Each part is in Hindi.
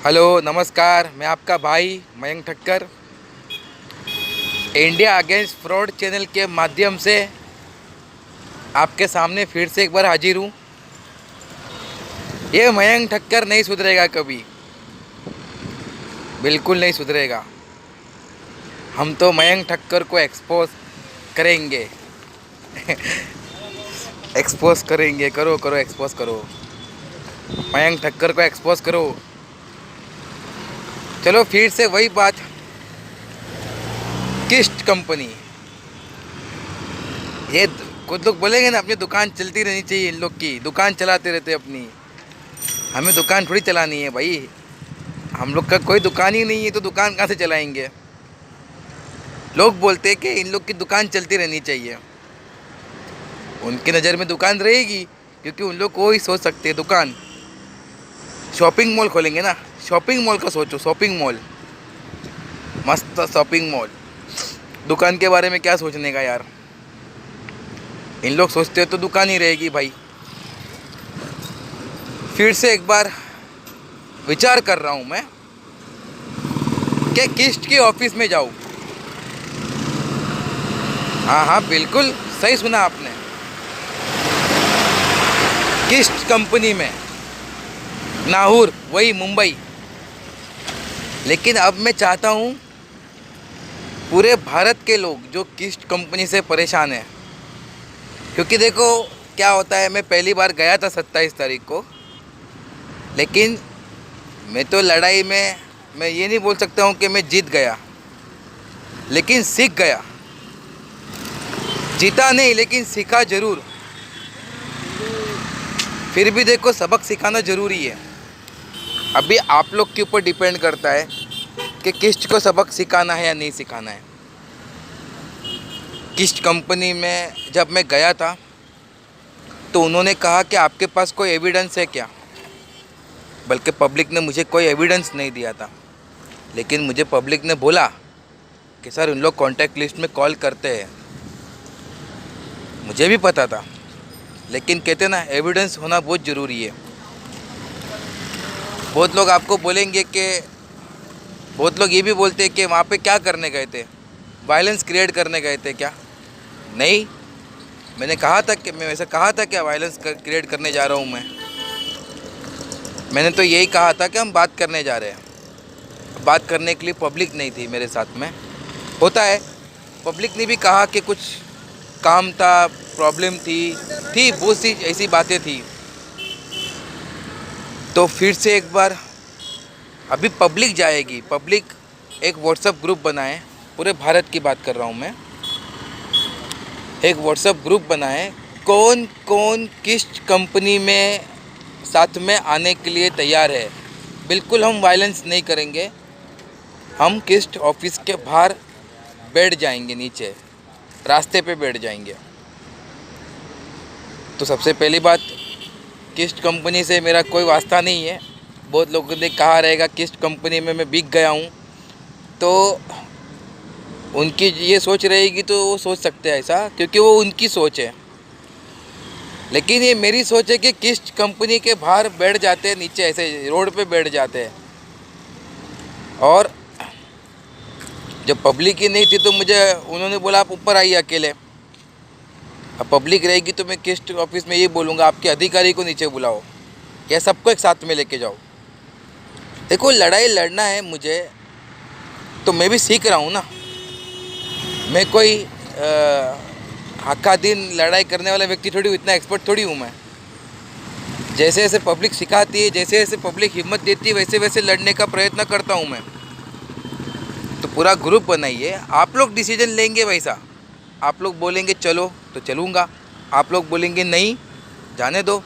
हेलो नमस्कार, मैं आपका भाई Mayank Thakkar India against fraud channel के माध्यम से आपके सामने फिर से एक बार हाजिर हूँ। ये मयंक ठक्कर नहीं सुधरेगा कभी, बिल्कुल नहीं सुधरेगा। हम तो मयंक ठक्कर को एक्सपोज करेंगे। एक्सपोज करेंगे, करो करो एक्सपोज करो, मयंक ठक्कर को एक्सपोज करो। चलो फिर से वही बात, किस्ट कंपनी। ये कुछ लोग बोलेंगे ना, अपनी दुकान चलती रहनी चाहिए, इन लोग की दुकान चलाते रहते अपनी। हमें दुकान थोड़ी चलानी है भाई, हम लोग का कोई दुकान ही नहीं है तो दुकान कहाँ से चलाएंगे। लोग बोलते हैं कि इन लोग की दुकान चलती रहनी चाहिए। उनकी नज़र में दुकान रहेगी क्योंकि उन लोग को ही सोच सकते हैं दुकान। शॉपिंग मॉल खोलेंगे ना, शॉपिंग मॉल का सोचो, शॉपिंग मॉल, मस्त शॉपिंग मॉल। दुकान के बारे में क्या सोचने का यार। इन लोग सोचते हो तो दुकान ही रहेगी भाई। फिर से एक बार विचार कर रहा हूँ मैं कि किस्ट के ऑफिस में जाऊँ। हाँ हाँ, बिल्कुल सही सुना आपने, किस्ट कंपनी में, नाहूर, वही मुंबई। लेकिन अब मैं चाहता हूँ पूरे भारत के लोग जो किस्ट कंपनी से परेशान हैं, क्योंकि देखो क्या होता है, मैं पहली बार गया था 27 तारीख को, लेकिन मैं तो लड़ाई में, मैं ये नहीं बोल सकता हूँ कि मैं जीत गया, लेकिन सीख गया। जीता नहीं लेकिन सीखा ज़रूर। फिर भी देखो, सबक सिखाना ज़रूरी है। अभी आप लोग के ऊपर डिपेंड करता है कि किस्ट को सबक सिखाना है या नहीं सिखाना है। किस्ट कंपनी में जब मैं गया था तो उन्होंने कहा कि आपके पास कोई एविडेंस है क्या, बल्कि पब्लिक ने मुझे कोई एविडेंस नहीं दिया था। लेकिन मुझे पब्लिक ने बोला कि सर उन लोग कॉन्टैक्ट लिस्ट में कॉल करते हैं। मुझे भी पता था, लेकिन कहते ना, एविडेंस होना बहुत ज़रूरी है। बहुत लोग आपको बोलेंगे कि, बहुत लोग ये भी बोलते हैं कि वहाँ पे क्या करने गए थे, वायलेंस क्रिएट करने गए थे क्या। नहीं, मैंने कहा था कि, मैं वैसे कहा था क्या वायलेंस क्रिएट करने जा रहा हूँ मैंने तो यही कहा था कि हम बात करने जा रहे हैं। बात करने के लिए पब्लिक नहीं थी मेरे साथ में। होता है, पब्लिक ने भी कहा कि कुछ काम था, प्रॉब्लम थी बहुत सी ऐसी बातें थी। तो फिर से एक बार, अभी पब्लिक जाएगी, पब्लिक एक व्हाट्सएप ग्रुप बनाए, पूरे भारत की बात कर रहा हूँ मैं। एक व्हाट्सएप ग्रुप बनाए, कौन कौन किस कंपनी में साथ में आने के लिए तैयार है। बिल्कुल हम वायलेंस नहीं करेंगे, हम किस्ट ऑफिस के बाहर बैठ जाएंगे, नीचे रास्ते पे बैठ जाएंगे। तो सबसे पहली बात, किस्ट कंपनी से मेरा कोई वास्ता नहीं है। बहुत लोगों ने कहा रहेगा किस्ट कंपनी में मैं बिक गया हूँ, तो उनकी ये सोच रहेगी तो वो सोच सकते हैं ऐसा, क्योंकि वो उनकी सोच है। लेकिन ये मेरी सोच है कि किस्ट कंपनी के बाहर बैठ जाते हैं, नीचे ऐसे रोड पे बैठ जाते हैं। और जब पब्लिक ही नहीं थी तो मुझे उन्होंने बोला आप ऊपर आइए अकेले। अब पब्लिक रहेगी तो मैं किस्ट ऑफिस में ये बोलूँगा आपके अधिकारी को नीचे बुलाओ या सबको एक साथ में लेके जाओ। देखो, लड़ाई लड़ना है मुझे, तो मैं भी सीख रहा हूँ ना। मैं कोई हक्का दिन लड़ाई करने वाला व्यक्ति थोड़ी हूँ, इतना एक्सपर्ट थोड़ी हूँ मैं। जैसे जैसे पब्लिक सिखाती है, जैसे जैसे पब्लिक हिम्मत देती है, वैसे वैसे लड़ने का प्रयत्न करता हूँ मैं। तो पूरा ग्रुप बनाइए, आप लोग डिसीजन लेंगे वैसा। आप लोग बोलेंगे चलो तो चलूँगा, आप लोग बोलेंगे नहीं जाने दो।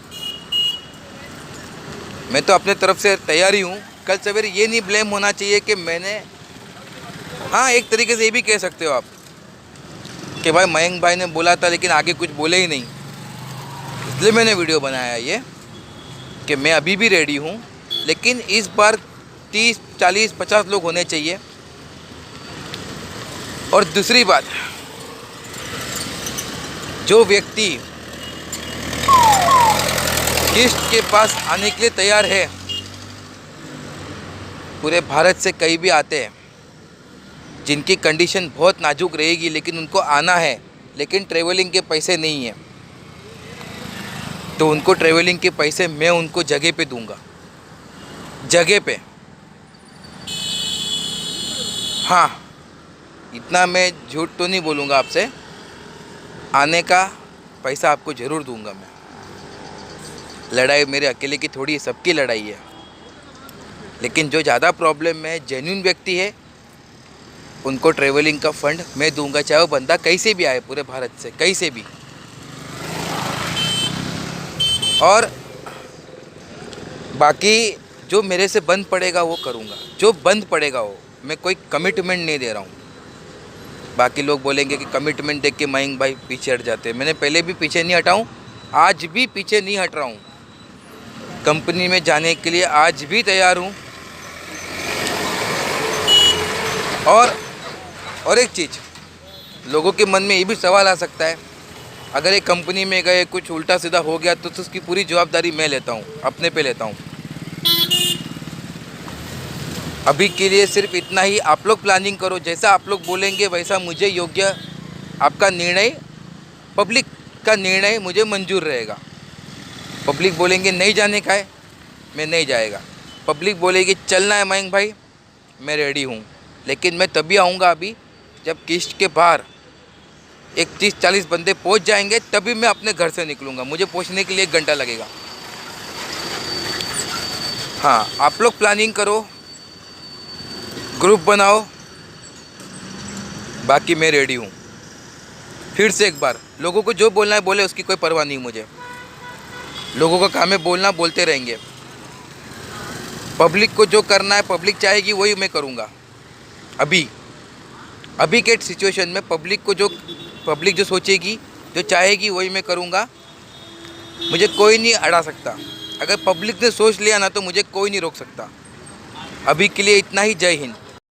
मैं तो अपने तरफ से तैयार ही हूँ। कल सवेरे ये नहीं ब्लेम होना चाहिए कि मैंने, हाँ एक तरीके से ये भी कह सकते हो आप कि भाई मयंक भाई ने बोला था लेकिन आगे कुछ बोले ही नहीं। इसलिए मैंने वीडियो बनाया ये कि मैं अभी भी रेडी हूँ, लेकिन इस बार 30, 40, 50 लोग होने चाहिए। और दूसरी बात, जो व्यक्ति किस्ट के पास आने के लिए तैयार है, पूरे भारत से कहीं भी आते हैं, जिनकी कंडीशन बहुत नाजुक रहेगी लेकिन उनको आना है, लेकिन ट्रैवलिंग के पैसे नहीं है, तो उनको ट्रैवलिंग के पैसे मैं उनको जगह पे दूंगा, जगह पे। हाँ, इतना मैं झूठ तो नहीं बोलूँगा आपसे, आने का पैसा आपको ज़रूर दूंगा मैं। लड़ाई मेरे अकेले की थोड़ी है, सबकी लड़ाई है। लेकिन जो ज़्यादा प्रॉब्लम में जेन्युइन व्यक्ति है, उनको ट्रैवलिंग का फंड मैं दूंगा, चाहे वो बंदा कहीं से भी आए, पूरे भारत से कहीं से भी। और बाकी जो मेरे से बंद पड़ेगा वो करूँगा, जो बंद पड़ेगा वो, मैं कोई कमिटमेंट नहीं दे रहा हूँ। बाकी लोग बोलेंगे कि कमिटमेंट देख के मयंक भाई पीछे हट जाते हैं। मैंने पहले भी पीछे नहीं हटा हूँ, आज भी पीछे नहीं हट रहा हूँ। कंपनी में जाने के लिए आज भी तैयार हूँ। और एक चीज़, लोगों के मन में ये भी सवाल आ सकता है, अगर एक कंपनी में गए कुछ उल्टा सीधा हो गया तो उसकी पूरी जवाबदारी मैं लेता हूँ, अपने पे लेता हूँ। अभी के लिए सिर्फ इतना ही, आप लोग प्लानिंग करो, जैसा आप लोग बोलेंगे वैसा मुझे योग्य, आपका निर्णय, पब्लिक का निर्णय मुझे मंजूर रहेगा। पब्लिक बोलेंगे नहीं जाने का है, मैं नहीं जाएगा। पब्लिक बोलेगी चलना है मयंक भाई, मैं रेडी हूँ, लेकिन मैं तभी आऊँगा अभी जब किश्त के बाहर 30-40 बंदे पहुँच जाएंगे, तभी मैं अपने घर से निकलूँगा। मुझे पहुँचने के लिए 1 घंटा लगेगा। हाँ, आप लोग प्लानिंग करो, ग्रुप बनाओ, बाकी मैं रेडी हूँ। फिर से एक बार, लोगों को जो बोलना है बोले, उसकी कोई परवाह नहीं मुझे। लोगों का काम है बोलना, बोलते रहेंगे। पब्लिक को जो करना है, पब्लिक चाहेगी वही मैं करूँगा। अभी के सिचुएशन में पब्लिक जो सोचेगी, जो चाहेगी वही मैं करूँगा। मुझे कोई नहीं अड़ा सकता। अगर पब्लिक ने सोच लिया ना तो मुझे कोई नहीं रोक सकता। अभी के लिए इतना ही। जय हिंद।